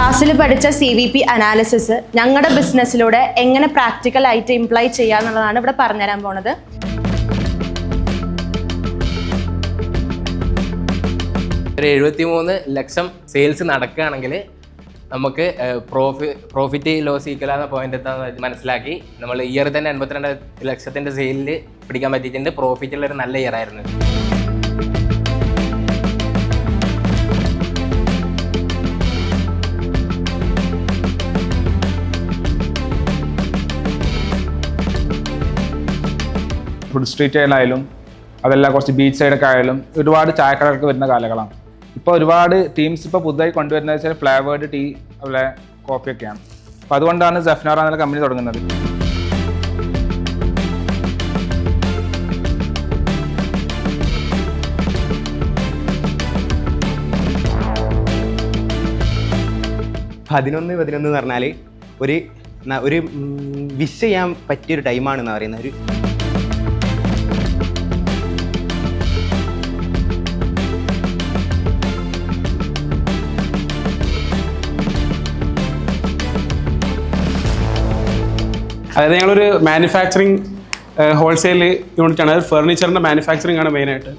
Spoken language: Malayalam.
ക്ലാസ്സിൽ പഠിച്ച CVP അനാലിസിസ് ഞങ്ങളുടെ ബിസിനസ്സിലൂടെ എങ്ങനെ പ്രാക്ടിക്കൽ ആയിട്ട് ഇംപ്ലൈ ചെയ്യാന്നുള്ളതാണ് ഇവിടെ പറഞ്ഞുതരാൻ പോണത്. ഒരു 73 ലക്ഷം സെയിൽസ് നടക്കുകയാണെങ്കിൽ നമുക്ക് പ്രോഫിറ്റ് ലോസ് ഈക്വൽ ആകുന്ന പോയിന്റ് എന്താണെന്ന് മനസ്സിലാക്കി നമ്മൾ ഇയർ തന്നെ 52 ലക്ഷത്തിൻ്റെ സെയിലിൽ പിടിക്കാൻ പറ്റിയിട്ടുണ്ട്. പ്രോഫിറ്റുള്ളൊരു നല്ല ഇയർ ആയിരുന്നു. ഫുഡ് സ്ട്രീറ്റ് ആയാലും അതെല്ലാം കുറച്ച് ബീച്ച് സൈഡൊക്കെ ആയാലും ഒരുപാട് ചായക്കടകൾക്ക് വരുന്ന കാലങ്ങളാണ്. ഇപ്പോൾ ഒരുപാട് ടീംസ് ഇപ്പോൾ പുതുതായി കൊണ്ടുവരുന്നത് വെച്ചാൽ ഫ്ലേവേർഡ് ടീ അതുപോലെ കോഫിയൊക്കെയാണ്. അപ്പോൾ അതുകൊണ്ടാണ് സഫ്നാറ എന്നുള്ള കമ്പനി തുടങ്ങുന്നത്. പതിനൊന്ന് എന്ന് പറഞ്ഞാൽ ഒരു വിഷ് ചെയ്യാൻ പറ്റിയൊരു ടൈമാണെന്ന് പറയുന്നത്. അതായത് ഞങ്ങളൊരു മാനുഫാക്ചറിങ് ഹോൾസെയിൽ യൂണിറ്റാണ്. അത് ഫർണിച്ചറിൻ്റെ മാനുഫാക്ചറിങ് ആണ് മെയിനായിട്ട്.